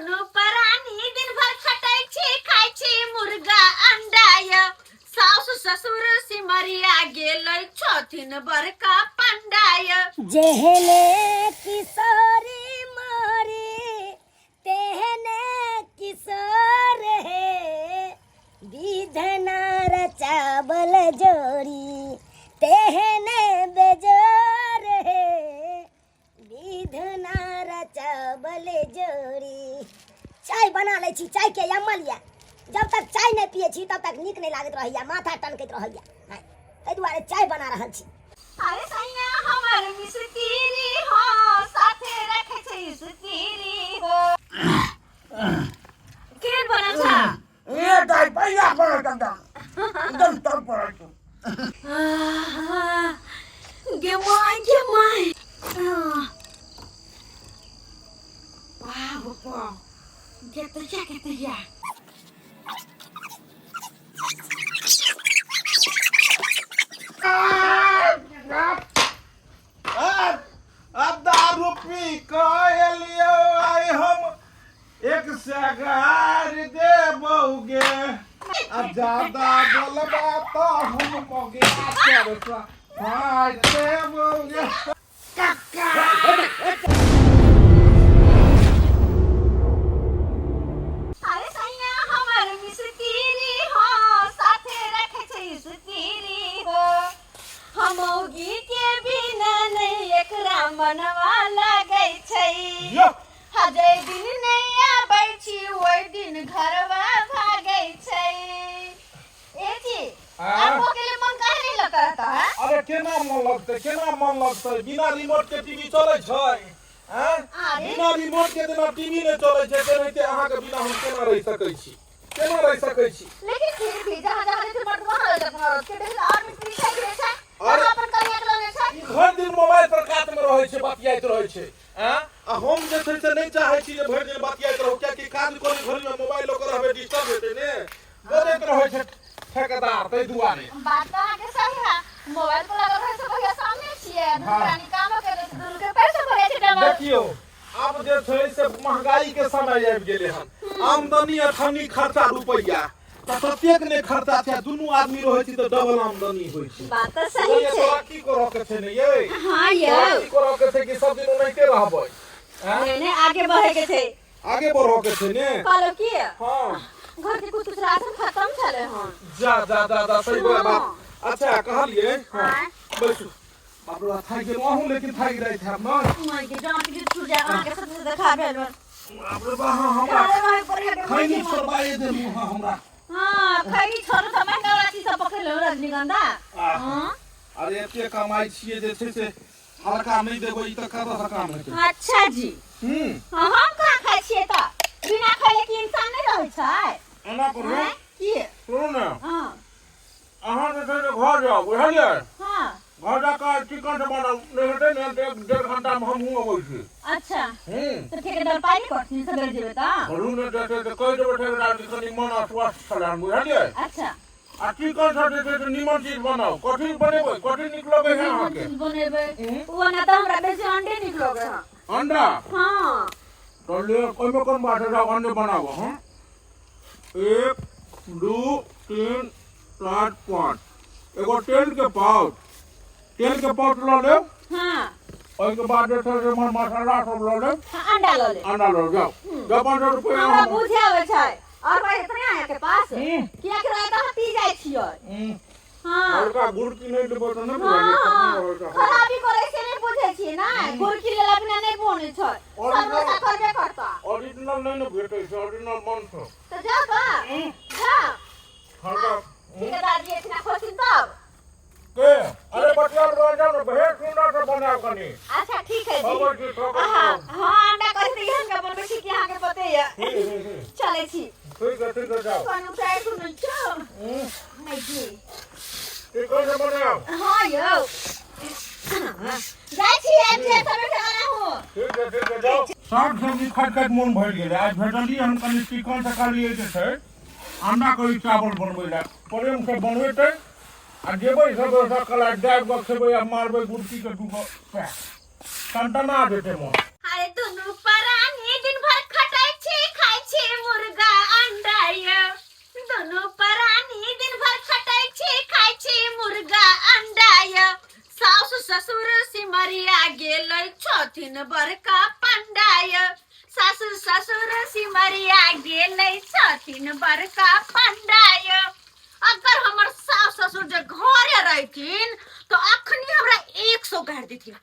दोनों परानी दिन भर खटाई छी खाई छी मुर्गा अंडाय सास ससुर सिमरिया गेलै छथिन बड़का पंडाय जेहने किशोरी मोरी तेहने किशोर है विधना रचावल जोड़ी तेहने बेजोर है विधना रचावल जोड़ी। चाय बना ले छी, चाय के अमल या जब तक चाय नहीं पिए छी तब तक नीक नहीं लागत रहैया, माथा टनकैत रहैया, ताहि दुआरे चाय बना रहल छी। अरे सैया हमर मिस्त्री हो साथे रखे छै स्त्री हो के बना छा ये दाई पहिया पर कंदा एकदम तर पर गे माय वाह get the yeah अब दारू पी लियो आई हम एक सगार दे बहुगे अब ज्यादा बोलबा तो हम मगे करसा हाय दे बहुगे अरे सैया हमर मिस्त्री हो साथे रखे छै स्त्री हो हमौगी के बिना नहीं एकरा मनवा लागै छै हजे दिन नहीं आबै छी ओइ दिन घरवा भागै छै ए जी आपको के लिए मन काहे नहीं लगता रहता है अरे केना मन लगतै बिना रिमोट के टीवी चलै छै हैं बिना रिमोट के बिना टीवी नहीं चलै छै तेनाहिते अहाँ के बिना हम केना रहि सकै छी लेकिन फिर भी जहां जहां मर्द वहां रह जात के देख और मिस्त्री छै और अपन कनिया के लगे छै भर दिन मोबाइल पर कात में रहै छै बतियाइत रहै छै हैं आ हम जे छै से नहीं चाहै छी जे भर दिन बतियाइत रहू किया कि काज कोनी घर में मोबाइल ओकर रहबे डिस्टर्ब हेतै ने बजैत रहै छै ठेकेदार तै दुआरे बात तो आगे सही है मोबाइल पर लगा रहे से भैया सामने छिए दुकानी काम करे दूर के पैसे भरे छै डबल देखियो अब जे छै से महंगाई के समय आबि गेलै हन आमदनी अठन्नी खर्चा रुपैया त प्रत्येक ने खर्चा छै दुनू आदमी रहै छी त डबल आमदनी होय छै बात तो सही ये छै तोरा की करऽ के छै ने ये हां ये की करऽ के छै कि सब दिन ओनाहिते रहबै ने आगे बढ़े के छै आगे बढ़ऽ के छै ने कहलो की हां घर के कुछ राशन खत्म छले हां जा सही बात अच्छा कहलिए हां बैठू बाप रे थाक गेल अहूँ लेकिन थाक जाय था न माय के जान के छू जा आके सब देखा भेल बाप रे बा हमरा खैनी छोड़बाए दे मुंह हमरा हां खैनी छोड़ त महंगा चीज सब पकड़ लो रजनीगंधा हां अरे एते कमाई छिए जे छै से हल्का नहीं देबै ई त कतऽ काम हेतै अच्छा जी हां हम का खाइ छिए त बिना खैले की इंसान नहीं रहै छै एना करू की सुनू ने हां अहाँ जे छै से घर जाओ बुझलियै हां घर जाकर चिकन से बनाओ नहीं हेतै ने एक डेढ़ घंटा में हमहूँ अबै छी अच्छा तो ठेकेदार पाई करथिन सवेर जेबे त घरू ने जे छै से कहि देबै ठेकेदार के कनि मन अस्वस्थ छलै बुझलियै अच्छा आ चिकन से जे छै से निमन चीज बनाओ कथी बनेबै कथी नीक लगै है अहाँके बनेबै वो ना तो हमरा बेसी अंडे निक लगे हां अंडा हां तो ले ओइमे कोन बात है अंडे बनाओ हां 1 2 3 4 5 एगो तेल के पाउच लो ले हां और के बाद जे छै से मसाला सब लो ले अंडा लो ले जाओ 500 रुपया हमरा बुझे आवे छै और भाई इतने आया के पास किया कि रहता पी जाय छियो हां हल्का गुड़ की नहीं लेबो त नहीं खराबी करे से नहीं बुझे छिए ना गुड़ की लेला बिना नहीं बने छै सब लोग करबे करता ओरिजिनल नहीं न भेटै छै ओरिजिनल मन छ तो जा बा जा हल्का ठेकेदार जी इतना खोसिन तब के अरे बटियाल रह जाओ न भेट सुंदर से बनाओ कनी अच्छा ठीक है जी खबर की ठोकर हां अंडा कर दी हम का बनबे छी कि आगे पते है चले छी ठीक है जाओ कोन उठाए सुन छो नहीं जी ठीक है बनाओ हां यो जाय छी आब जे समय से आना हो ठीक है जाओ साग सब्जी खाट मन भर गेल आज भेटली हम कनी चिकन से खाली जे छै अंडा करी चावल बनबै ला प्रेम से बनबेतै आ जेबै सब सकल डाइव बक्सेबै आ मारबै गुड़की के दुगो टंटना देते मोन अरे दोनों परानी दिन भर खटाई छी छथिन बड़का पंडाय सासुर ससुर सिमरिया गेलै छथिन बड़का पंडाय अगर हमर सास ससुर जे घरे रहथिन तो अखनी हमरा 100 गाड़ देथिन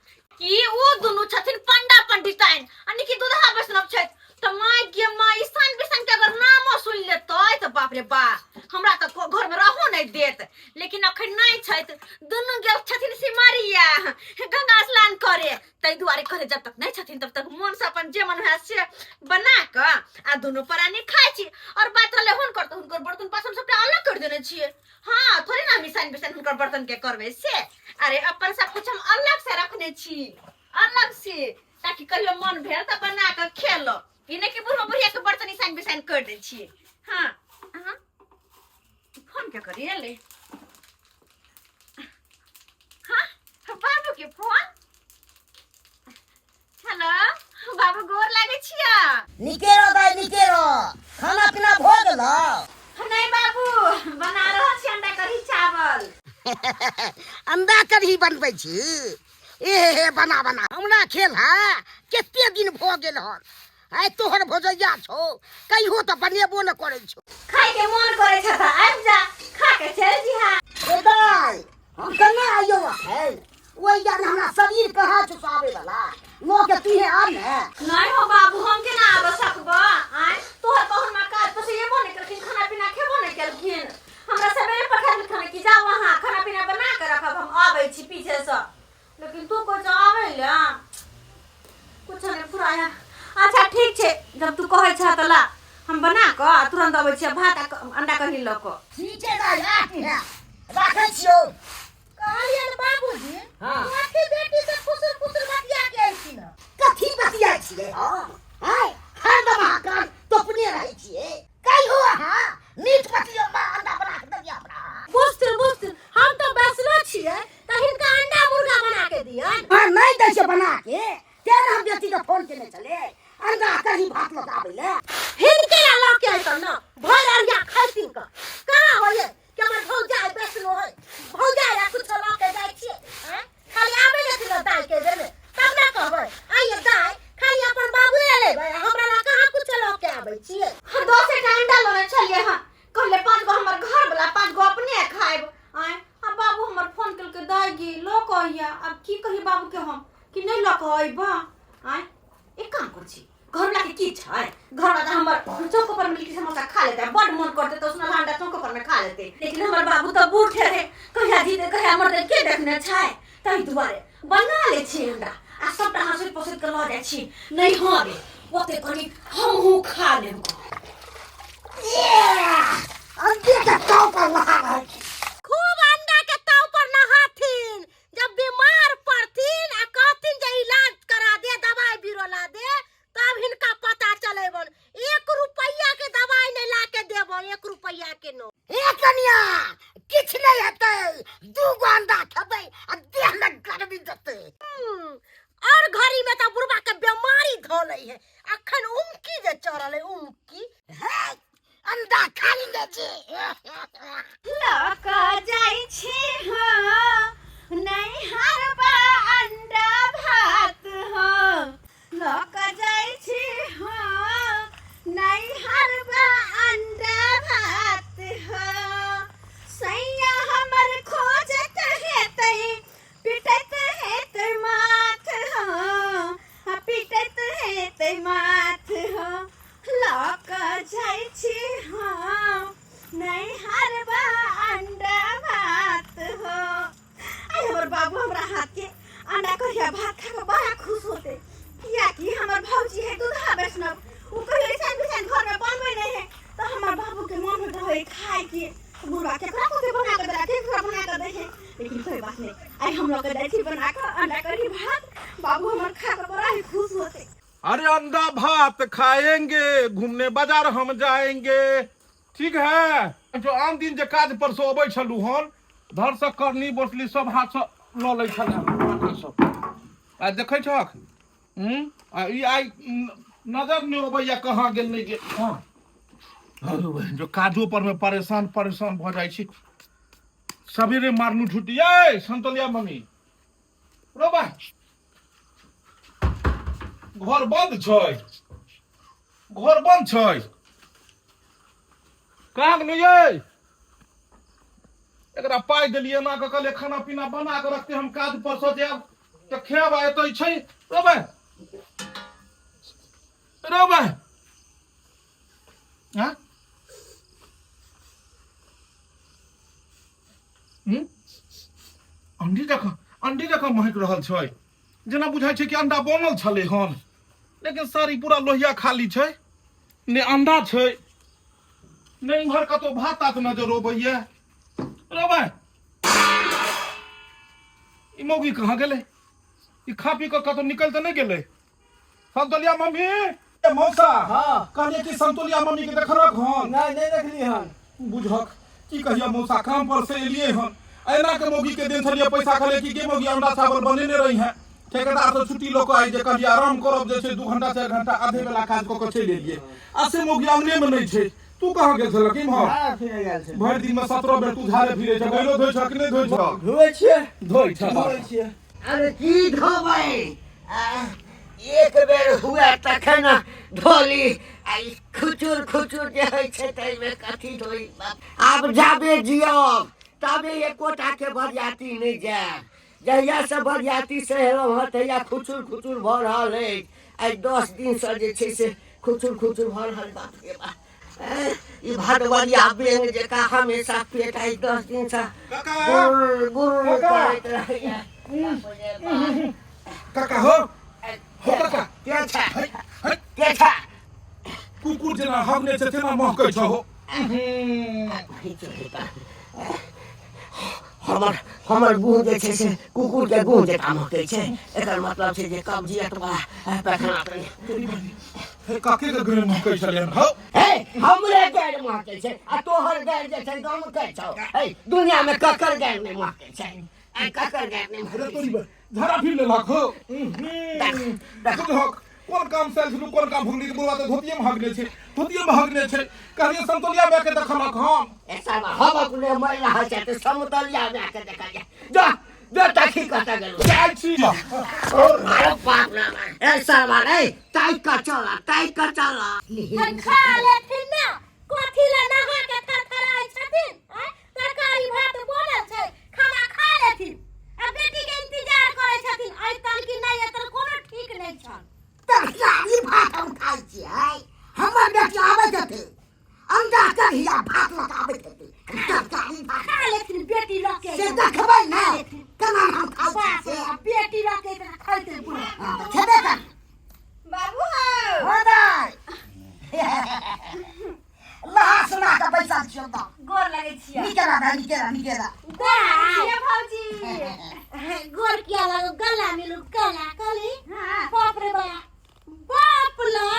कि ओ दुनु छथिन पंडा पंडिताइन अनि कि दूधा वैष्णव छथि तो माय गे माय ईशान बिशान के अगर नामो सुन लेतै तो बाप रे बा हमरा तो घर में रहो नहीं देत लेकिन अखन नहीं छथि दुनु गेल छथिन सिमरिया गंगा स्नान करे तै दुआरे करे जब तक नहीं छथिन तब तक मन से अपन जे मन है से बना के आ दुनु परानी खाइ छी और बात रहले हुनकर बर्तन पासन सबटा अलग कर देने छिए हां थोड़ी ना मिसान बिसान हुनकर बर्तन के करबे से अरे अपन सब कुछ हम अलग से रखने छी अलग से ताकि कहियो मन भेल त बना के खेलो ई नहीं कि बुढ़वा बुढ़िया के बर्तन ईसान बिसान कर दे छिए हां हां फोन क्या करिए ले हां बाबू के फोन हेलो बाबू गोर लागे छिया निकेरो दाई निकेरो खाना पीना भ गेलो नहीं बाबू बना रहा छी अंडा कढ़ी चावल अंडा कढ़ी बनबै छी ए बना बना हमरा खेल है केते दिन भ गेल हन आइ तोहर भोजैया छौ कहियो त बनेबो न करै छौ खाइ के मन करे छ त आबि जा खा के चल जी हां ए दाई हम कने आइयो है ओइ जान हमरा शरीर कहाँ चुसाबे वाला नो के तीहे आ ने नहीं हो बाबू हम के ना आब सकबो आइ तोहर कहन में काज तो से एबो नहीं करथिन खाना पीना खेबो नहीं केलखिन हमरा सबेरे पठा देलखिन कि जा वहां खाना पीना बना के रखब हम आबै छी पीछे से लेकिन तू को जावे ले कुछ नहीं फुराया अच्छा ठीक छे जब तू कहै छ त ला हम बना के तुरंत आबै छी भात अंडा कढ़ी ल के ठीक है दाई आती है राखै छियो कहलियन बाबूजी हां आके बेटी से फुसुर फुसुर बतिया के आइछि न कथी बतिया छिए हाय हर दम का तोपने रहै छिए कहियो हां मीट मछली अंडा बना के दिया हमरा बुझत हम तो बैसलो छिए त हिनका अंडा मुर्गा बना के दियन हां नहीं दै छै बना के तेरे हम बेटी के फोन केने चले अंडा कढ़ी भात लगाबे ले हिनके ला ल के आइतन न भर अरिया खाइतिन का कहां होय कि हमर भौजा बैसलो है भौजा या कुछ ल के जाय छिए हैं खाली आबे ले न दाई के देने तब ना कहबै आइए दाई खाली अपन बाबू ले लेबै हमरा ला कहां कुछ ल के आबै छिए हम 10 टा अंडा लेने छलिए हां कहले 5 गो हमर घर वाला 5 गो अपने खाइब आय हां बाबू हमर फोन कल के दाईगी लो कहिया अब की कहि बाबू के हम कि नहीं ल के आइबा आय एक काम कर छी घर वाला के की छै घर वाला हमर चौक पर मिल के समोसा खा लेते हैं बड़ मन करते तो उसने अंडा चौक पर में खा लेते लेकिन हमर बाबू तो बूढ़े है कहिया जीते कहिया मरते के देखने छै तई दुआरे बना ले छी अंडा आ सबटा हंसैत पसैत के ल जाय छी नहीं होबे ओते कनी हमहु खा लेब अंडे के ताव पर लगा है खूब अंडा के ताव पर नहाथिन जब बीमार पड़थिन आ कहथिन जे इलाज करा दे दवाई बीरो ला दे तब हिनका पता चलेबन 1 रुपया के दवाई नहीं ला के देबन 1 रुपया के नो ए कनिया किछ नहीं हेतै दू गो अंडा खेबै आ देह में गर्मी देतै और घरी में तो बुढ़वा के बीमारी धोले है अखन उमकी जे चढ़ले उमकी है अंडा खा ले जे लका जाई छी हो नहीं हरबा अंडा भात हो लका जाई छी हो नहीं हरबा अंडा भात हो सैया हमर खोजत हेतै पिटत हेतै माथ हो पिटत हेतै माथ हो लका जाई छी हो नहीं हरबा अंडा भात हो आई हमर बाबू हमरा हाथ के अंडा कढ़िया भात खा के बड़ा खुश होते किया कि हमर भौजी है दूधा वैष्णव उ कहियो ऐसा घर में बनबै नहीं है तो हमर बाबू के मन में रहे खाए के बुढ़वा के करा बना के दे के बना के दे लेकिन कोई बात नहीं आई हम लोग के दैथी बना के अंडा कढ़ी भात बाबू हमर खा के बड़ा ही खुश होते अरे अंडा भात खाएंगे घूमने बाजार हम जाएंगे ठीक है जो आन दिन जे काज पर से अबै छलू हन धर से करनी बोसली सब हाथ से ल लै छले माथा सब आ देखै छक आ ई आई नजर नहीं अबैया कहाँ गेल नहीं गेल हां जो काजो पर में परेशान भ जाइ छी सवेरे मारलू छुट्टी ए संतोलिया मम्मी रो बा घर बंद छै घर बंद छै कहाँ गेलै ये एकरा पाई देलिए ना के कहले खाना पीना बना के रखते हम काज पर से जाब त खेब एतै छै रोबे रोबे हां अंडी जका महक रहल छै जेना बुझाइ छै कि अंडा बनल छलै हन लेकिन सारी पूरा लोहिया खाली छै ने अंडा छै ने इम्हर कतौ भात तात नजर अबैया रोबे ई मौगी कहाँ गेलै ई खा पी के कतौ निकल तऽ नहीं गेलै संतोलिया मम्मी ए मौसा हाँ कहलिए कि संतोलिया मम्मी के देखलक हन नहीं देखली हन बुझक की कहिया मौसा काम पर से एलिए हन ऐना के मौगी के दिन छलिए पैसा खले कि के मौगी अंडा चावल बनेने रही है ठेकेदार तो छुट्टी लोक आई जे कहलिए आराम करब जे छै 2 घंटा 4 घंटा आधे वाला काज क के चलि एलिए आ से मौगी आंगने में नहीं छै तू कहाँ गेल छलक इम्हर हाँ फिर गेल छै भरि दिन में 17 बेर तू झाड़े फिरे छ गइलो धोइ छ कि नहीं धोइ छ धोए छियै धोइ छ धोए छियै अरे की धोबै एक बेर हुए तखन धोली आई खुचुर खुचुर जे होइ छै तैमे कथी धोई आब जाबे जियब तबे एकोटा के बरियाती नहीं जायब जहिया से बरियाती से हेलौं हँ तहिया खुचुर खुचुर भऽ रहल अछि आई 10 दिन से जे छै से खुचुर खुचुर भऽ रहल बाप रे बाप ई भदवरिया बेंग जेका हमेशा पेट आई 10 दिन से गुर गुर करैत रहैया काका हो काका के छ के छ कुकुर जेना हगने छै तेना महकै छ हो हमर गुह जे छै से कुकुर के गुह जेका महकै छै एकर मतलब छै जे कब्जियत वाला पैखाना हे काके के गरे महकै छले हो हे हमरे गैर महकै छै आ तोहर गैर जे छै गाम के छौ हे दुनिया में ककर गैर नहीं महकै छै आ ककर गैर नहीं अरे महकै तोरी झाड़ा फिर लेलक हो बुझक कोन काम से छलु कोन काम भुगली बुआ तो धोतिये में हगने छै कहलिए संतोलिया बे के देखलक हम ऐसा हम अपने महिला है तो समतलिया में के देखा जा जो ताकि कता गेलो जाय छी और मारो बाप ना ऐसा मारे टाइट का चला खा लेथिन ना कथी ला नहा के थरथराइ छथिन तरकारी भात बनल छै खाना खा लेथिन आ बेटी के इंतजार करै छथिन आई तल की नहीं एतर कोनो ठीक नहीं छन तरकारी भात हम खाइ छियै हमर बेटी आबै छथि अंडा कहिया भात लगाबै छथि तरकारी भात खा लेथिन बेटी लोग के से देखबै ना केना हम खाइ छियै बेटी लोग के इतना खाइते बुढ़ा छेबे कर बाबू हो दाई लहा सुना के पैसा छियौ त गोर लगै छियै निकेरा छियै भौजी गोर किया लगो गला मिलू गला कली बाप रे बाप ला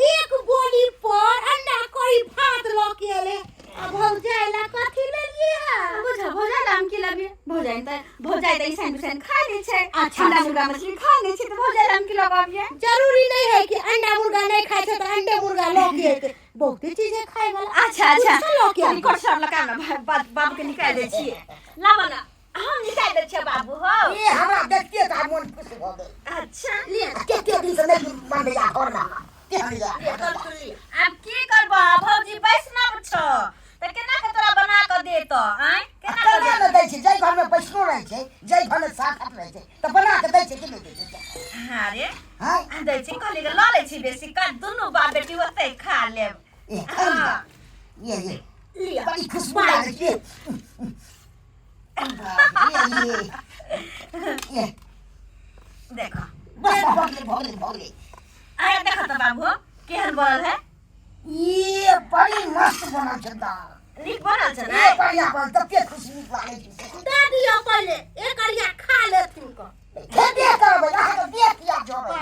एक बोली पर अंडा कोई भात लो के ले अब भौजाइला कथी लेलिए है बुझा भौजाइ नाम की लगे भौजाइ त इसान खा ले छै अच्छा, अंडा मुर्गा मछली खा ले छै त भौजाइ नाम की लगाबिए जरूरी नहीं है कि अंडा मुर्गा नहीं खाए छे तो अंडे मुर्गा लो के बहुते चीजें खाए वाला अच्छा लो के कोन सब लगा ना बाबू के निकाल दे छियै लावा ना हम निकाल दे छियै बाबू हो ए हमरा देखते त मन खुश भ गेल अच्छा ले केते दिन से नहीं बंदिया घर ना अब की करबो भौजी वैष्णव छ त केना के तोरा बना के दे त आय केना न दै छै जय घर में पैसो रहै छै जय घर में साखत रहै छै त बना के दै छै कि नहीं दै छै हां रे हां दै छै कहली के ल ले छी बेसी का दुनु बाप बेटी ओते खा लेब ए खा लिया ये लिया बड़ी खुशबू आ रही है ये देखो बस भोगले आय देखो त बाबू केहन बनल है ये बड़ी मस्त बनल छै दाल नीक बनल छै ए ने बढ़िया बनल तते खुशबू लागे छै दे दियो पहले एक अरिया खा लेथिन को खेते करबै अहाँ के देख लिया जोबै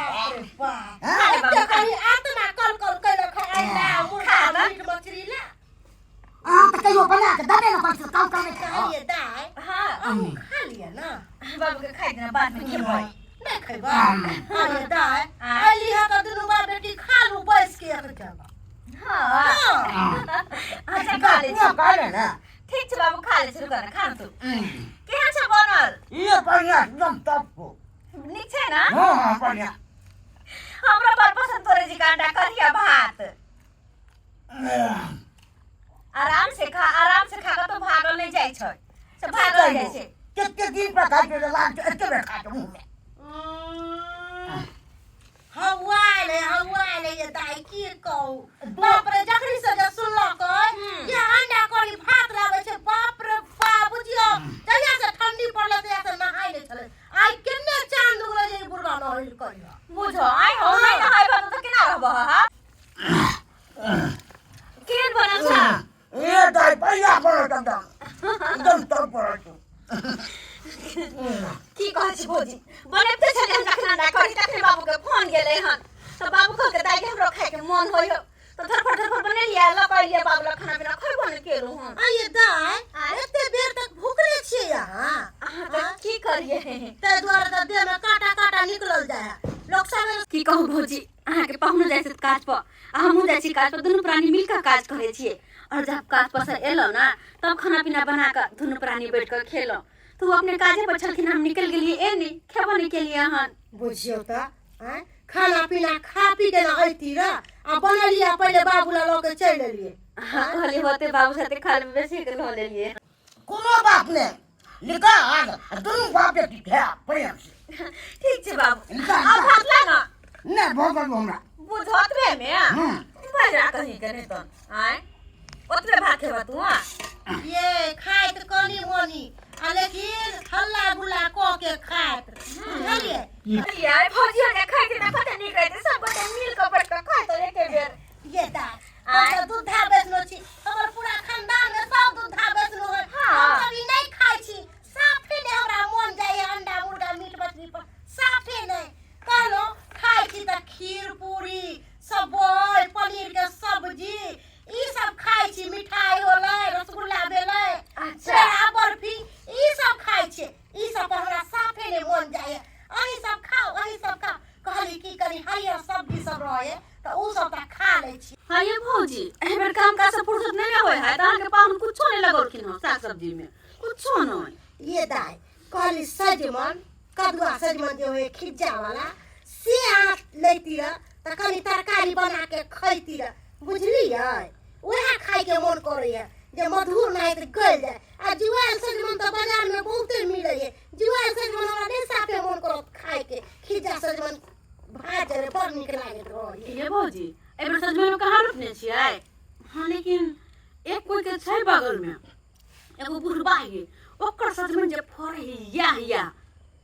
हां तो कहीं आत्मा कल कर खाए अंडा मुर्गा मीट मछली ला अहाँ त कहियो बना के दबे न पैसा कल में खाइए दाई हां हम खा लिया ना बाबू के खाइ देना बाद में खेबै नहीं खेबा अरे दाई आली हा का दुनु बाप बेटी खा लू बैस के एक जगह हां अच्छा खा ले छी कहले ना ठीक छै बाबू खा ले शुरू कर खा तू केहन छ बनल ये बढ़िया एकदम टॉप हो नीक छै ना हां बढ़िया हमरा पर पसंद तोरे जी का अंडा करिया भात आराम से खा तो भागल नहीं जाय छै से भागल जाय छै कितने दिन पर खाई के लाग एते में खा के मुंह में हवाले ये दाई की कहू बाप रे जखनी से जे सुनलक ये अंडा करी भात लागे छै बाप रे बाप बुझियो जहिया से ठंडी पड़ले तहिया से नहाय ले चले आई केने चांद उगले जे बुरगा न होइल करिया बुझो आई हो नहीं नहाय बा तो केना रहबो हा केन बनल छा ये दाई पहिया पर एकदम तर पर की कहै छी भौजी बनैते छले हम जखन अंडा करी तखन बाबू के फोन गेलै हन तो बाबू कहल के दाई हमरो खाय के मन होय तो धरफड़ बनेलिया लकैलिया बाबू ला खाना पीना खइबो न केलु हम आये दाई एते देर तक भूखले छियै अहाँ तो की करिए ते द्वारा त देह में काटा निकलल जाय लोग सब की कहू भौजी अहाँ के पाहुन जाय से काज पर हमहु जाय छी काज पर दुनू प्राणी मिलकर काज करे छियै और जब काज पर से एलो ना तब खाना पीना बना के दुनू प्राणी बैठ कर खेलो तो अपने काजे पर छलखिन हम निकल गेलिए ए नहीं खेबो नहीं केलिए हन बुझियो त खाना पीना खा पी के न आइती र आ बनलिया पहिले बाबूला ल के चल एलिए हां कहली होते बाबू साथे खा ले बेसी के ल लेलिए कोनो बात ने लिखा आ दोनों बाप के खा प्रेम से ठीक छै बाबू अब भात ला ना ने भगल हमरा बुझतबे में बजा कहीं के नहीं तो आय ओतबे भात खेबा तू ये खाइत कनी मोनी आ लेकिन हल्ला गुल्ला क के खाइत बुझलिए यार भौजी ने खाइते ना कते नहीं खाइते सब गोटे मिल के बैठ के खाइ तो एके बेर ये दाई हम दूधा बेचलो छी हमर पूरा खानदान में सब दूधा बेचलो है हम कभी नहीं खाइ छी साफे ने हमरा मन जाय अंडा मुर्गा मीट मछली पर साफे नहीं कहलो खाइ छी त खीर पूरी सबोई पनीर के सब्जी ई सब खाइ छी मिठाई होलै रसगुल्ला भेलै अच्छा बर्फी ई सब खाइ छी ई सब पर हमरा साफे ने मन जाय अही सब खाओ कहली की करी हरियर सब्जी सब रहे त उ सब त खा ले छी हां ये भौजी एबर काम का सब फुर्सत नहीं होय है तान के पाहुन कुछो नहीं लगोलखिन हो साग सब्जी में कुछो नहीं ये दाई कहली सजमन कदुआ सजमन जो है खिज्जा वाला से हाथ लेती र त कनी तरकारी बना के खैती र बुझलियै ओहा खाइ के मन करैया जे मधुर नहीं त गल जाय आ जुआल सजमन त बाजार में बहुते मिलै है जुआल सजमन हमरा नहीं साफे मन करत खाइ के खिज्जा सजमन भात रे बड़ नीक लागत रही ये भौजी एबर सजमन में कहां रोपने छियै हां लेकिन एक कोई के छै बगल में एगो बुढ़बा है ओकर सजमन जे फरे या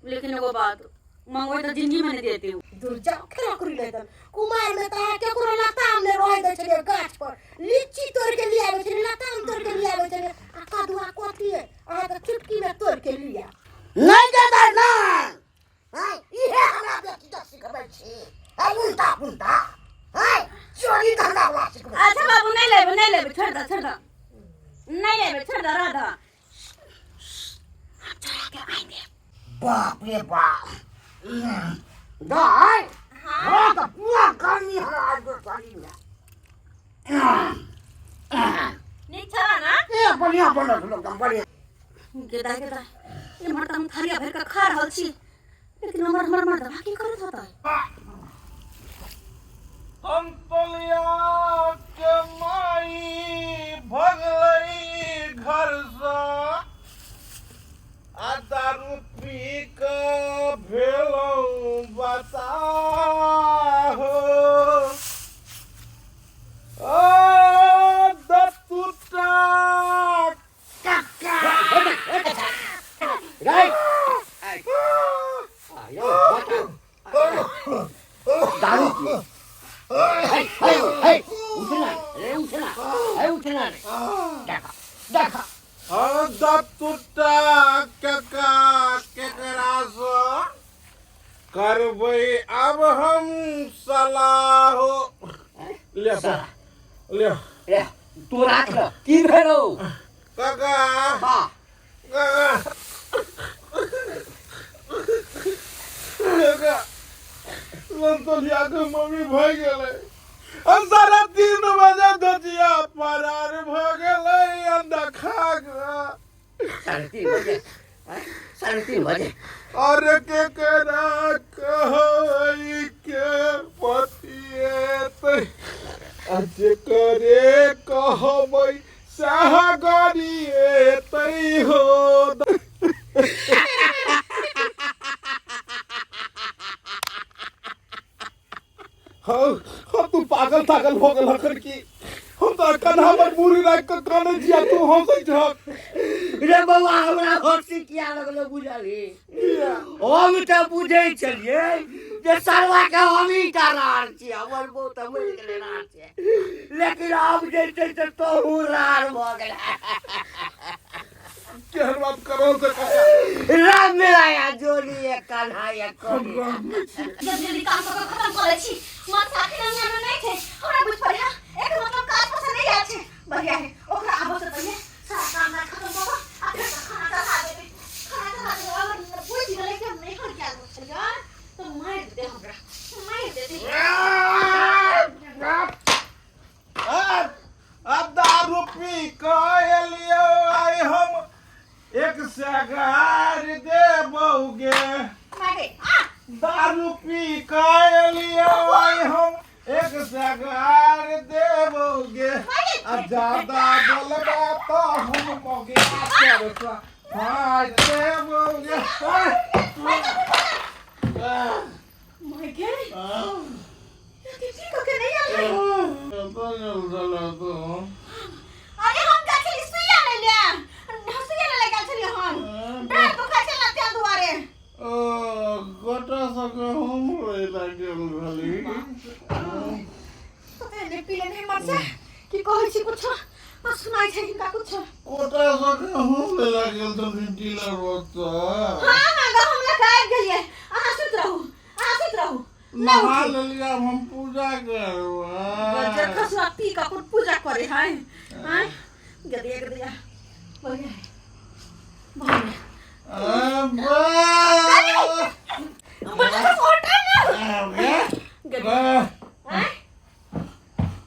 लेकिन एगो बात मंगवे तो जिंदगी में नहीं देती दूर जाओ खेला करी लेतन कुमार में त केकरो लताम ने रह दे छले गाछ पर लीची तोड़ के लिया आवे छले लताम तोड़ के लिया आवे छले आ कदुआ कोठी है आ त चुटकी में तोड़ के लिया नहीं देता ना हां ये हमरा बेटी त सिखबै छी आ उल्टा हां चोरी धंधा वाला सिखबै अच्छा बाबू नहीं लेबे छोड़ दो नहीं लेबे छोड़ दो राधा हम चला के आएंगे बाप रे बाप दाई हां तो पूरा गर्मी है आज तो सारी में नहीं चला ना ए बढ़िया बनल एकदम बढ़िया गेदा ये मरता हम थारिया भर के खा रहल छी लेकिन हमर मर्द की करत होता है हम तलिया के माई भगलई घर से आ दारू पी के भेलौ बता हो दत्तुटा काका राइट आयो दारू पी उठना देखा दत्तुटा केकरा से करबै अब हम सलाह ले तू राख ल की भेलो काका हां काका लंतलिया के मम्मी भय गेलै हम सारा 3 बजे दजिया फरार भ गेलै अंडा खा के 3:30 बजे और केकरा कहै के अजे करे कहबै सहगरी एतै हो हाँ तू पागल पागल हो गल हखन की हम तो कन्हा पर मुरी राख के काने जिया तू हंसै छक रे बउआ हमरा हंसी किया लगलो बुझली हम त बुझै छलिए जे सरवा के हम ही करार छी हमर बउ त मर गेलै रार छै लेकिन अब जे छै से तो रार भ गेलै केहन बात करो से काका राम मिलाया जोड़ी एक कान्हा एक कोनी जल्दी काम कर खत्म करे छी मत साथी रंग में नहीं थे हमरा बुझ पड़े एक मतलब काज पसंद नहीं आछे बढ़िया है ओकरा आबो से पहले सारा काम ना खत्म करो आ फिर खाना खा देबे खाना खा देबे और बुझ गेले कि हम नहीं कर क्या चल यार तो मार दे हमरा मार दे अब दारू पी के लियो आई हम एक सगार देबोगे मारे आ दारू पी के लियो आई हम एक सगार देबोगे आ ज्यादा बोलबा तो हम मोगे करसा हां देबोगे माय गॉड ये ठीक के नहीं आ तो अरे हम का चली सुइया ले ले हंसिया ले लगा चली हम डर तो का चला त्या दुआरे गोटा सके हम रे लागल भली तो तेरे पीले नहीं मर से कि कहै छी कुछ आ सुनाई छै का कुछ गोटा सके हम रे लागल तो डीलर होता हां गा हम लगा गेलिए आ सुत रहू नहा लिया हम पूजा करवा बजर खसरा पी का कुछ पूजा करे हैं हैं गदिया बढ़िया बड़ा फोटा ना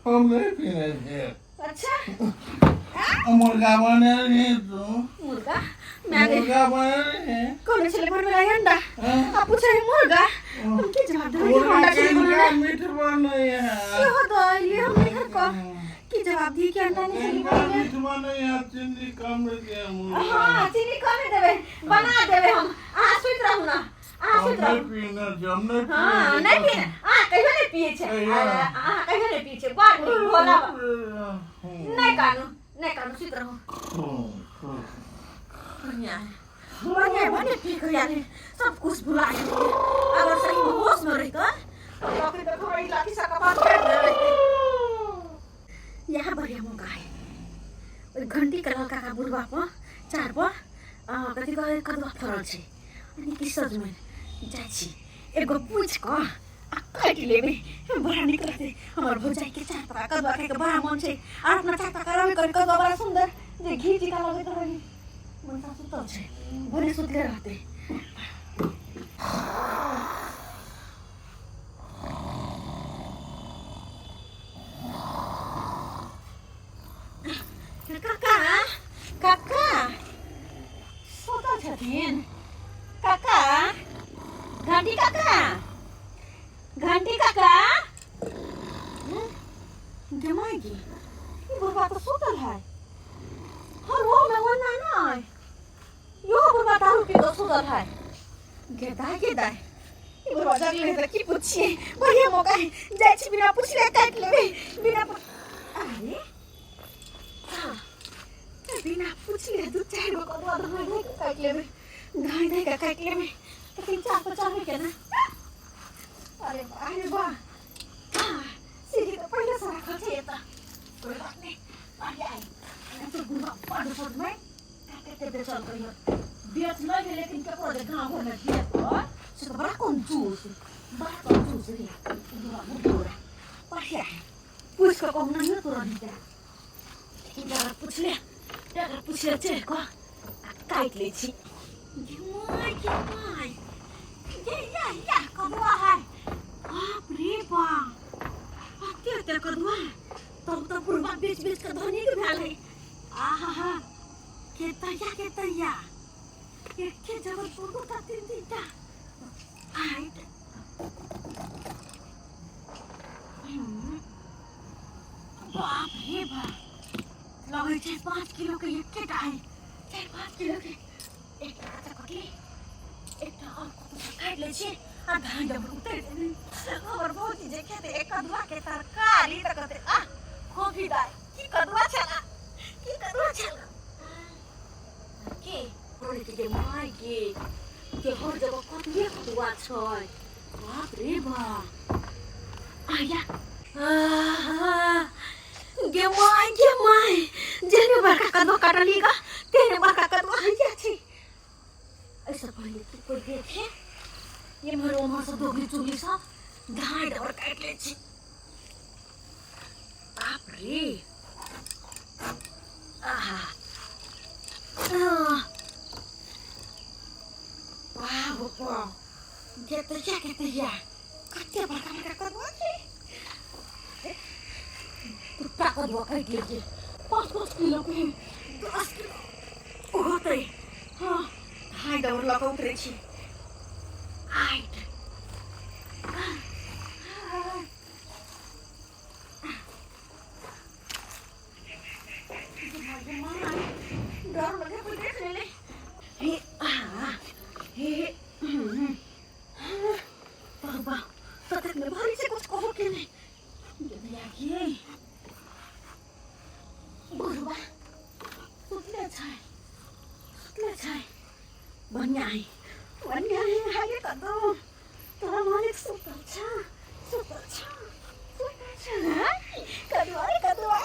हम नहीं पीने थे अच्छा मुर्गा बने रही तो मुर्गा मैंने मुर्गा बने रही कौन चले बन मेरा अंडा आप पूछ रहे मुर्गा हम के जवाब दे मुर्गा अंडा के चले बन मीठ बने है ये हो तो ये हम नहीं को की जवाब दी कि अंडा नहीं चली बन मीठ बने है चिंदी कम दे मुर्गा हां चीनी कम देवे बना देवे हम आ सुत रहू ना आ सुत नहीं रहू पीना जमने हां नहीं पीना आ कहियो नहीं पिए छे आ कहियो नहीं पिए छे बार नहीं भोला नहीं कानू सुत रहू बढ़िया है बने ठीक हो यार सब कुछ भुला गए अगर सही में होश में रही तो फिर तो थोड़ी लाठी सा कपाट काट दे यहाँ बढ़िया मौका है और घंटी कलर का बुढ़वा पर चार पर कथी कहे कदवा फरल छे अनि की सज में जाय छी एगो पूछ को आ काट लेबे बड़ा निकलते हमर भौजाई के चार पका कदवा खाए के बड़ा मन छे और अपना चार पका रहे कर कदवा बड़ा सुंदर जे घी टिका लगत रही मन सा सुतल छे भोरे सुतले रहते काका सुतल छथिन काका घंटी काका दिमागी ये बुढ़वा तो सुतल है हर वो में वो ना यो बुढ़वा दारू पी तो सुतल है गेदाय ये बुढ़वा जग ले त की पूछिए बढ़िया मौका है जाय छी बिना पूछले काट लेबे बिना अरे हां बिना पूछले दू चार गो कदवा धोई काट लेबे धाई का काट लेबे तो तीन चार तो चाहे के ना अरे वाह सीधी तो पहले से रखा चाहिए था कोई बात नहीं बढ़िया है मैं तो गुना पड़ में कहते चल रही बेच नहीं लेकिन क्या कर दे गांव में दिया तो बड़ा कंजूस है बुरा बढ़िया है पूछ को कहना नहीं तो रह दिया इधर पूछ ले चल को काट ले छी ये कदवा है बाप रे बाप क्या कदवा तब तो बुढ़वा बेच के धनी के भेल है आहा केतया के जबलपुर को का तीन टा हाइट बाप रे बाप लगे छै 5 किलो के एकेटा है 4-5 किलो के एकटा कच्चा कटली एकटा और कतौ काट ले छी आ धान जब उतर हमर भौजी जे खेते एक कदुआ के तरकारी त कहते आ खोफी दाई की कदुआ छला के बोले के माय के हर जगह कतुए कदुआ छै बाप रे बाप आया गे माय जेने बड़का कदुआ काटलीगा तेने बड़का कदुआ हइया छी ऐसा पहले तू को देखे ये मेरो उमर से दोगली चुगली सब धान डबर काट ले छी बाप रे आहा वाह कहते या कत्ते बड़का कदुआ छी कुत्ता कदुआ काट लीजिए 5-5 किलो के 10 किलो होते हाँ हाय डबर लगा उतरे छी हाइट डर लगे कोई देख ले बाबा तो तक में भारी से कुछ कहो के नहीं ये बुढ़वा सुतले छै बढ़िया है हाय कदम तोरा मालिक सुतल छ कदुआ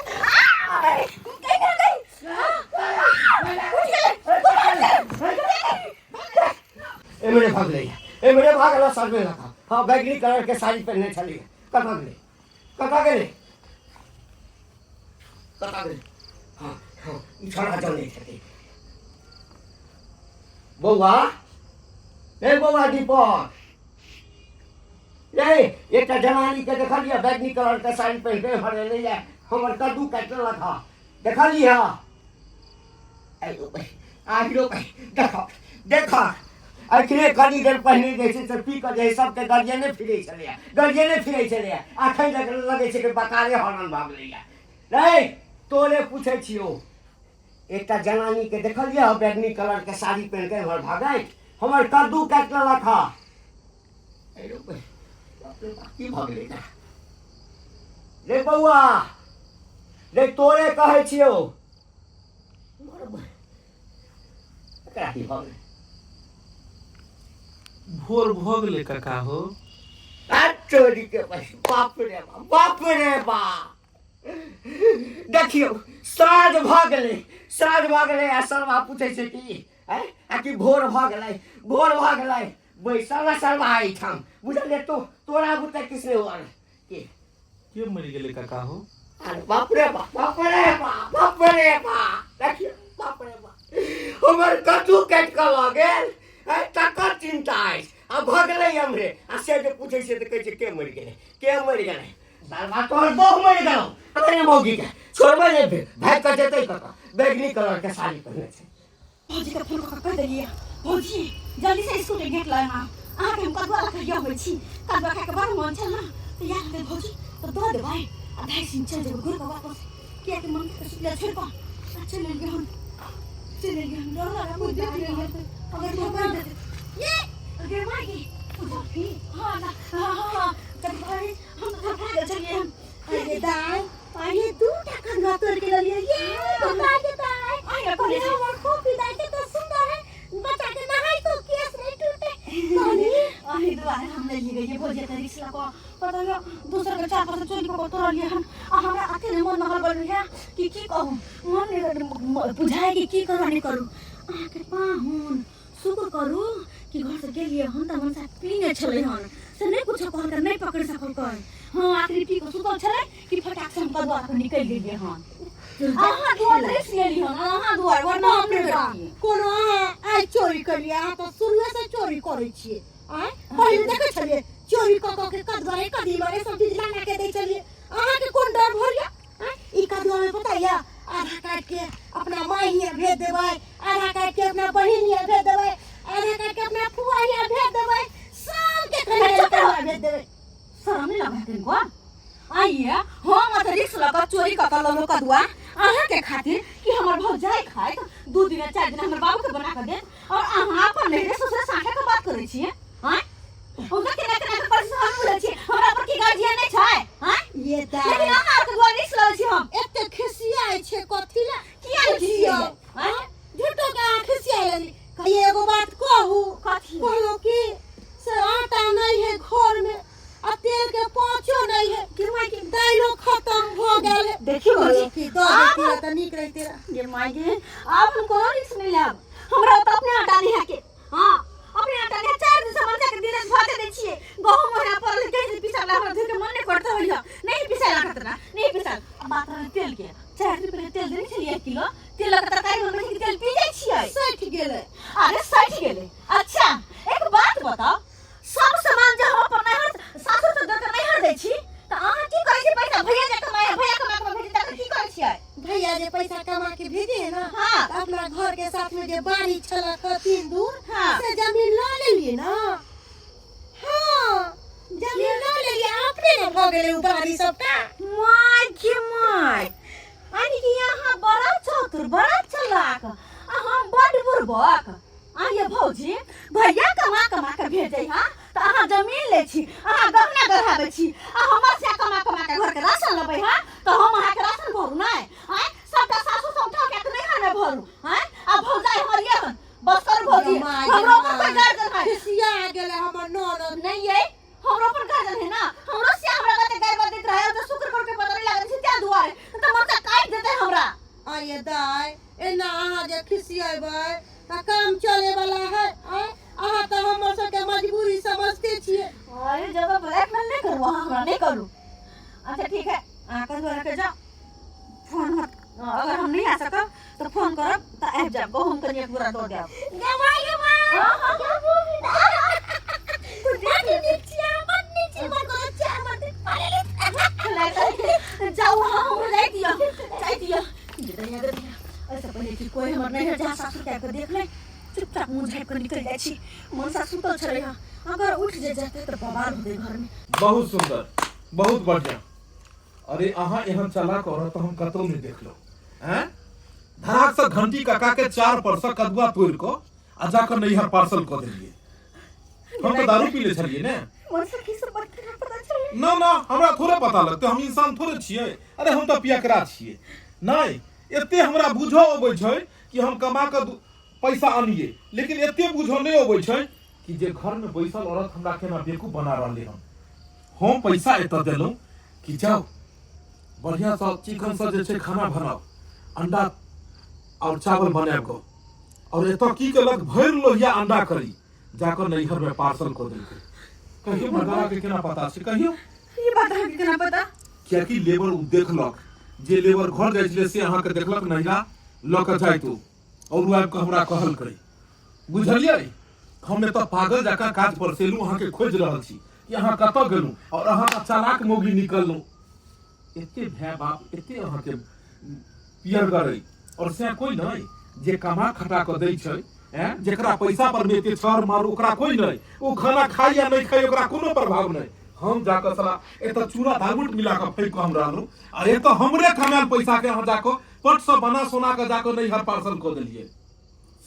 ए मेरे भाग लो सर में रखा हाँ बैगनी कलर के साड़ी पहनने चली कटा गए हाँ छोड़ा चल नहीं सकती बउआ दीपक एक जनानी के देख लिया बैगनी कलर के साड़ी पहन के भरे ले जाए हमर कद्दू काट रखा देख लिया देखो अखने कनी देर पहने जैसे से पी कर जे सबके गर्जियने फिरे चले अखन लगे छै कि बकारे हॉर्न भाग लैया रे तोरे पूछे छियो एकटा जनानी के देखलिए बैगनी कलर के साड़ी पहन के हमर भागै हमर कद्दू काट रखा की भाग लेगा रे बउआ रे तोरे कहै छियो एकरा की भाग भोर भोग ले काका हो चोरी के बाप रे बाप देखियो साँझ भ गेलै आ सरवा पूछे छै कि भोर भ गेलै बैसल सरवा एहिठाम बुझलिए तोरा बुते किसने हुआ के मरि गेलै काका हो अरे बाप रे बाप देखियो बाप रे बाप हमर कद्दू काट के ल गेल तकर चिंता है अब भ गेलै हमरे आ से जे पूछे छै त कहै छै के मरि गेलै सरवा तोहर बहु मरि गेलौ अरे मौगी के छोड़बै ने भाग के जेतै कतऽ बैगनी कलर के साड़ी पहने छै भौजी के फोन कर देलिए भौजी जल्दी से स्कूल के गेट लगा आ के हम कदुआ रखिया होई छी कदुआ के बड़ मन छै ना तो यार दे भौजी तो दो दे भाई आ भाई सिंह चल जब घर का वापस के मन के सुला छोड़ को चले गए हम डर लगा मुझे देख लिया अगर तो कर दे ये अगर मागी पूजा भी हां कब भाई हम तो भाग चलिए हम अरे दाई पानी 2 टका न तोड़ के लिए ये बता के दाई आया कॉलेज में कॉफी दाई के तो सुंदर है बच्चा के नहाई तो केस नहीं टूटे कहानी अरे दोबारा हम ले लिए ये भोजे का रिश्ता को पता है दूसरा के 4-5 चोरी को तोड़ लिए हम हमरा आते ने मन नहल गल है कि की कहूं मन बुझाए कि की करवानी करू आके पाहुन शुक्र करू कि घर से गेलिए हम त मन से पीने छले हन से नहीं कुछ कहल कर नहीं पकड़ सकल कर हां आखिरी पी को सुतल छले कि फटाक से हम कदवा के निकल गेलिए हन आहा दुआर रेस लेली हन आहा दुआर वरना हमने बेटी कोनो आइ चोरी कर लिया तो शुरू से चोरी करे छिए आइ पहले देखे छलिए चोरी क के कदवा कदी लगे सब चीज लाना के दे छलिए आहा के कोन डर भरिया ई कदवा में बताइया आधा काट के अपना माई भेज देबै आधा काट के अपना बहिन भेज देबै आधा काट के अपना फुआ भेज देबै सब के खरीद के भेज देबै सामने लगा के को आइए हम तो रिक्स लगा चोरी का पका लो कदुआ अहाँ के खातिर कि हमर भौजाई खाए 2 दिन 4 दिन हमर बाबू के बना के दे और अहाँ अपन नहीं ससुर साठा के बात करै छियै हैं उनका केना केना पर से हम बोलै छी हमरा पर की गार्जियन नहीं छै हैं ये दाई लेकिन अहाँ के दुआ नहीं लय छी हम एते खिसियाई छे कथि ला किया खिसिया हैं झूठो का खिसियाई लेली कहिए एगो बात कहू कथी कहलो कि से आटा नहीं है घर में आ तेल के पाँचो नहीं है कि माई के दाइलो खत्म हो गेल है देखियो कि दो देती त निक रहते ये माई गे आप हम कोनो रिस्क नहीं लेब हमरा तो अपने आटा नहीं है के हां अपने आटा नहीं 4 दिन से मन के दिन भाते दे छिए गहूं मोरा पर कैसे पिसाला हमरा धर के मन नहीं करता होइया नहीं पिसाला कतना नहीं पिसाल बात रहे तेल के 4 दिन पहले तेल देने छलिए 1 किलो तेल का तरकारी में के तेल पी जाय छिए सठ गेले अरे सठ गेले अच्छा एक बात बताओ सब सामान जे हम अपन नहीं सासुर से दर नहीं हर दे छी त अहाँ की करै छी पैसा भैया जे कमाए भैया कमा के भेज त की करै छियै भैया जे पैसा कमा के भेजे है ना हाँ। तो अपना घर के साथ में जे बाड़ी छला कथिन दूर हाँ। से जमीन ला लेलिए ना हाँ जमीन ला लेलिए अपने ना भ गेले उ बाड़ी सबटा माय के माय अनि कि यहाँ बड़ा चतुर बड़ा चालाक अहाँ बड़ बुर्बक ये भौजी भैया कमा के भेजै हां त अहाँ जमीन ले छी अहाँ गहना गढ़ाबै छी आ हमर से कमा के घर के राशन लेबै हां त हम अहाँ के राशन भरू नै हैं सबटा सासु सब उठा के नहीं हमें भरू हैं आ भौजाई हमर ये बस कर भौजी हमरो पर कोई गार्जन है खिसिया गेले हमर ननद नहीं ये हमरो पर गार्जन है ना हमरो से हमरा कते गाय बदित रहे तो शुक्र करके पता नहीं लागै छै त्या दुआरे त मरचा काट देतै हमरा आये दाई एना अहाँ जे खिसियेबै त काम चले वाला है अहाँ तो हमर सबके मजबूरी समझते छिए अरे जब ब्लैकमेल नहीं करूँ हमरा नहीं करूँ अच्छा ठीक है आकर द्वारा के जाओ फोन मत अगर हम नहीं आ सका तो फोन करब तो ऐप जाब को हम करिए पूरा दो देब गवाई जाओ हम ले दिया ऐसा पहले कि कोई हमर नहीं जा सासू के देख ले चुपचाप मुंह झाँप कर निकल जाइ छी मन सा सुतल छले अगर उठ जाते तो बवाल हो घर में बहुत सुंदर बहुत बढ़िया अरे अहाँ एहन चालाक औरत हम कतौ नहीं देखलो हैं धड़ाक से घंटी काका के 4 परसा कदुआ तोड़ को आ जाकर नैहर पार्सल कर देलिए हम तो दारू पी ले छलिए ने मन से की सब बात पता चले ना ना हमरा थोड़े पता लगते हम इंसान थोड़े छिए अरे हम तो पियकरा छिए नहीं एते हमरा बुझो अबै छै कि हम कमा के पैसा आनिए लेकिन एते बुझो नहीं अबै छै कि जे घर में बैसल औरत हमरा केना बेवकूफ बना रहले हम पैसा एत देलौं कि जाओ बढ़िया सा चिकन सा जे छै खाना बनाओ अंडा और चावल बनाब को और एत की केलक भर लोहिया अंडा करी जाकर नैहर में पार्सल कर देलकै कहियो मगरा के केना पता छै कहियो ये बात है केना पता क्या कि लेबर उ देखलक जे लेबर घर जाइ छले से अहाँ के देखलक नैरा ल के जाइतो और उ आब के हमरा कहल करी बुझलियै हम एत पागल जका काज परसेलू अहाँ के खोज रहल छी कि अहाँ कत गेलू और अहाँ का चालाक मोगी निकललू एते भय बाप एते अहाँ के पियर गरै और से कोई नहीं जे कमा खटा के दै छै हैं जेकरा पैसा पर में एते छर मार ओकरा कोई नहीं ओ खाना खाई या नहीं खाई ओकरा कोनो प्रभाव नहीं हम जाकर साला एत चूड़ा धागुट मिला के फेंक हम रहलू आ एत हमरे कमाल पैसा के हम जाकर पट से बना सोना के जाकर नहीं हर पार्सल कर देलिए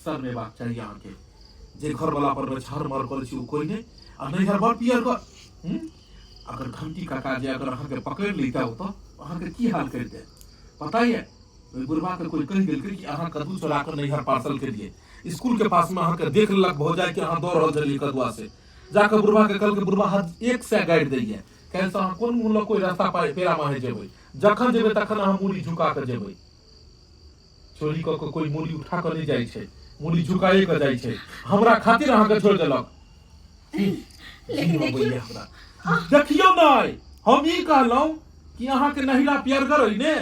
सर में बात चाहिए अहाँ के जे घर वाला पर में छर मार कर छी कोई नहीं आ नहीं हर बार पियर कर अगर घंटी काका जे अगर अहाँ के पकड़ लेता हो तो अहाँ के की हाल कर दे पता है ओई बुढ़वा के कोई कह गेल कि अहाँ कद्दू चला कर नहीं हर पार्सल के लिए स्कूल के पास में अहाँ के देख लेलक हो जाए कि अहाँ दौड़ रहल छलिए कदुआ से जाकर बुढ़वा के कल के बुढ़वा हाथ एक से गाइड दैये कहल से अहाँ कोन मुंह ल कोई रास्ता पाए फेरा माहे जेबै जखन जेबै तखन अहाँ मूड़ी झुका के जेबै चोरी क के कोई मूड़ी उठा के नहीं जाय छै मूड़ी झुकाए के जाय छै हमरा खातिर अहाँ के छोड़ देलक लेकिन देखियो नहीं हम ई कहलौ कि अहाँ के नहिरा पियरगर होई ने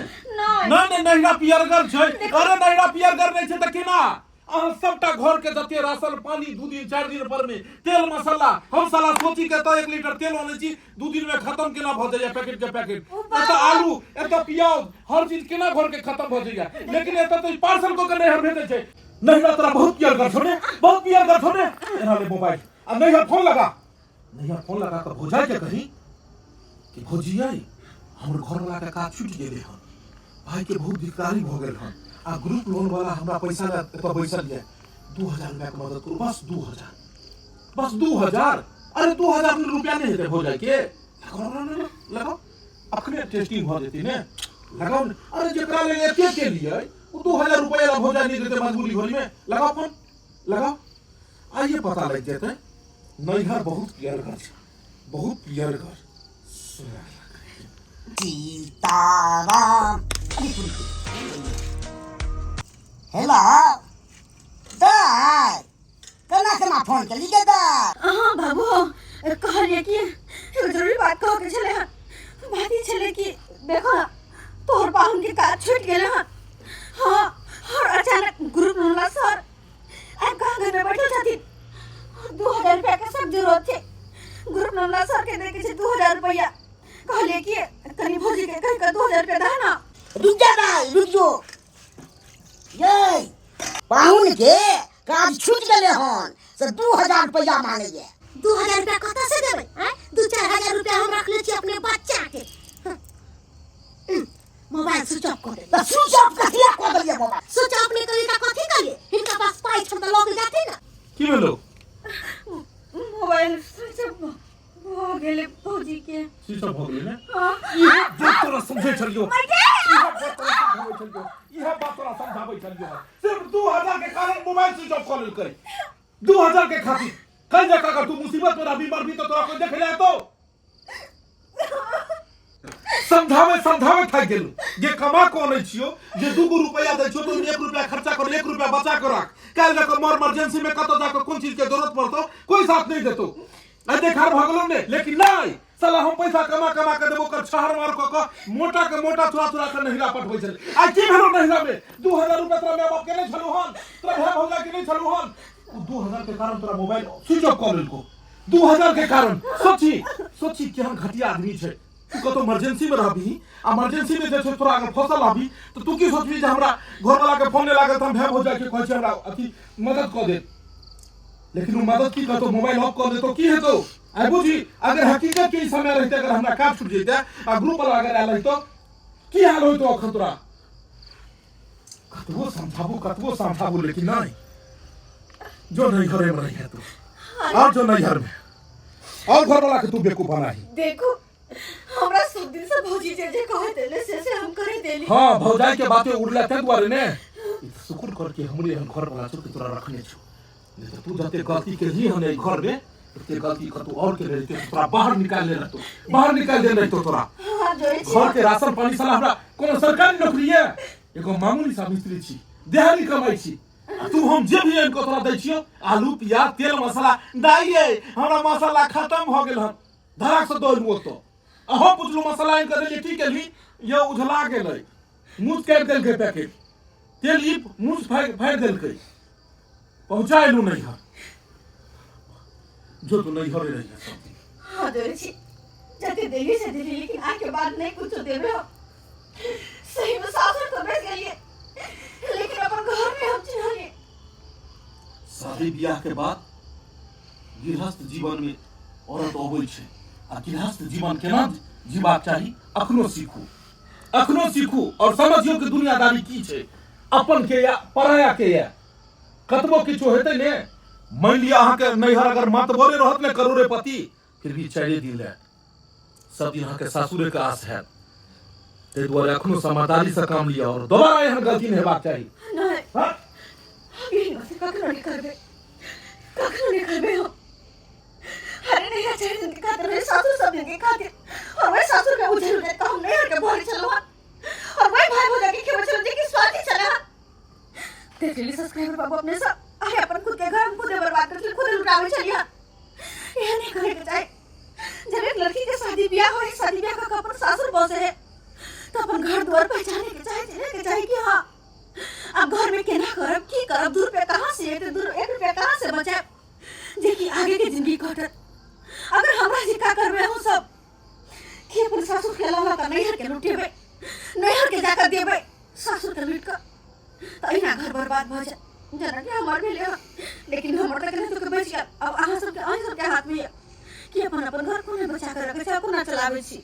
नहीं नहिरा पियरगर छै अरे नहिरा पियरगर नहीं छै त केना अहाँ सबटा घर के जते राशन पानी 2 दिन 4 दिन पर में तेल मसाला हम साला सोची के तो 1 लीटर तेल आने छी 2 दिन में खत्म केना भ जाय पैकेट के पैकेट एत आलू एत प्याज हर चीज केना घर के खत्म भ जाय लेकिन एत तो पार्सल को के नहर भेटे छै नहिरा तोरा बहुत प्यार कर छोने बहुत प्यार कर छोने एना ले मोबाइल आ नहिरा फोन लगा के भौजाई के कही कि भौजिया हमर घर वाला के काज छूट गेले हन भाई के बहुत दिकदारी हो गेल हन आ ग्रुप लोन वाला हमरा पैसा ले तो बैसल है 2000 रुपया के मदद करू बस 2000 अरे 2000 रुपया नहीं हेते हो जाए के लगाओ अखने टेस्टिंग हो जेती ने लगाओ अरे जेकरा ले एके के लिए वो 2000 रुपया ला हो जाए नहीं देते मजबूरी भरी में लगाओ फोन लगाओ आइए पता लग जेते नैहर बहुत प्यार घर छै बहुत प्यार घर सीताराम हेलो दाय केना फोन कर लीजिए दाय हाँ बाबू कहलिए कि एगो जरूरी बात कह के चले हैं बात ये चले कि देखो ना तोहर पाहुन के काज छूट गेले हैं हाँ और अचानक ग्रुप वाला सर अब कहाँ घर में बैठल छथिन 2000 रुपया के सब जरूरत थे ग्रुप वाला सर के दे के 2000 रुपया कहलिए कि कनी भौजी के कह के 2000 रुपया दे ना रुक जो ये पाहुन के काज छूट गेले हन से 2000 रुपया मांगे 2000 रुपया कत से देबै हैं 2-4 हजार रुपया हम रख ले छी अपने बच्चा के मोबाइल स्विच ऑफ कर दे तो स्विच ऑफ कथिया कर दिए मोबाइल स्विच ऑफ नहीं करी त कथि करिए हिनका पास पाई छ त लग जाते ना की भेलो मोबाइल स्विच ऑफ हो गेले भौजी के स्विच ऑफ हो गेले ने हाँ इहे बात तोरा समझे छलियो इहे बात तोरा समझाबै छलियो सिर्फ 2000 के कारण मोबाइल स्विच ऑफ कर लेल करे 2000 के खातिर कल जाकर का तू मुसीबत में रही मर भी तो तोरा कोई देख ले तो समझावे थाक गेलू जे कमा को नहीं छियो जे 2 रुपया दे छो तो 1 रुपया खर्चा कर 1 रुपया बचा कर रख कल जाकर मर इमरजेंसी में कतो जाकर कोन चीज के जरूरत पड़तो कोई साथ नहीं देतो आ देखार भगलो ने लेकिन नहीं साला हम पैसा कमा के देबो कर छहर मार को मोटा थोड़ा कर नहिरा पटबै छल आ की भेलो नहिरा में 2000 रुपया तोरा माय बाप के नहीं छलु हन तोरा भाई भौजा के नहीं छलु हन 2000 के कारण तोरा मोबाइल स्विच ऑफ कर लेलको 2000 के कारण सोची केहन घटिया आदमी छै तू कतो इमरजेंसी में रहबी इमरजेंसी में जे छै तोरा अगर फसल आबी तो तू की सोचबी जे हमरा घर वाला के फोन ले लागल त हम भाई भौजा के कहै छै हमरा अथी मदद क दे लेकिन वो मदद की करतो मोबाइल ऑफ कर दे तो की हेतो आई बुझी अगर हकीकत के समय रहते अगर हमरा काज छूट जेते आ ग्रुप वाला अगर आल तो की हाल होतो अखन तोरा कतबो समझाबू लेकिन नहीं जो नहीं घरे में नहीं है तू और जो नहीं घर में और घर वाला के तू बेवकूफ बनाही देखो हमरा सब दिन से भौजी जे कहे देले से हम करे देली हां भौजाई के बातें उड़ला त दुआरे ने शुक्र कर के हमरे घर वाला छो के तोरा रखने छो नहीं तो तू जते गलती के ही हने घर में ते गलती कर तू और के रहते तोरा बाहर निकाल ले रहतो बाहर निकाल दे नहीं तो तोरा हां जोरे घर के राशन पानी साला हमरा कोनो सरकारी नौकरी है एगो मामूली सा मिस्त्री छी देहाड़ी कमाई छी तू हम जे भी इनको तोरा दै छियो आलू प्याज तेल मसाला दाइए हमरा मसाला खत्म हो गेल हन धड़ाक से दौड़ वो तो अहो पुछलू मसाला इनके देली ठीक केली ये उझला गेलै मुंह काट देलकै पैकेट तेल ई मुंह फाड़ देलकै पहुंचाइलू नहीं है जो तो नहीं हो रही है सब हां जोरे जते देली से देली लेकिन आके बाद नहीं कुछ देबे हो सही में सासुर तो बेच गेलिए लेकिन अपन घर में हम चिन्हलिए शादी ब्याह के बाद गृहस्थ जीवन में औरत अबै छै आ गृहस्थ जीवन केना जीबाक चाही अखनो सीखू और समझियो कि दुनियादारी की छै अपन के या पराया के या कतबो किछो हेतै ने मान लिया अहाँ के नैहर अगर मतबरे रहत ने करोड़पति फिर भी 4 दिन ले सब दिन अहाँ के सासुरे के आस है ते दुआरे अखनो समझदारी से काम लिया और दोबारा एहन गलती नहीं हेबाक चाही नहीं हां अभी कखनो नहीं करबे हो अरे नहीं चाहे दिन के खातिर मेरे सासुर सब दिन के खातिर और मैं सासुर के उधर उधर तो हम नहीं हर के भोरे चलो और मैं भाई भौजा के खेल चलो देखी स्वाति चला देख ली सब्सक्राइबर बाबू अपने सब अरे अपन खुद के घर खुद बर्बाद करके खुद लुटावे चलिया ये नहीं करे के चाहे जब एक लड़की के शादी ब्याह का अपन सासुर बसे है तो अपन घर द्वार पहचाने के चाहे कि हाँ अब घर में केना करब की करब 2 रुपया कहाँ से 1 रुपया कहाँ से बचाए जे कि आगे के जिंदगी कटत अगर हमरा जिका करबे हो सब कि अपन सासुर के अलावा का नैहर के लुटेबे नैहर के जाकर देबे सासुर के लूट कर तो इना घर बर्बाद भ जाए जना के हमर भेले लेकिन हमर तक नहीं तो बेच गया अब अहाँ सबके हाथ में है कि अपन घर कोने बचा कर रखे छै कोना चलाबै छी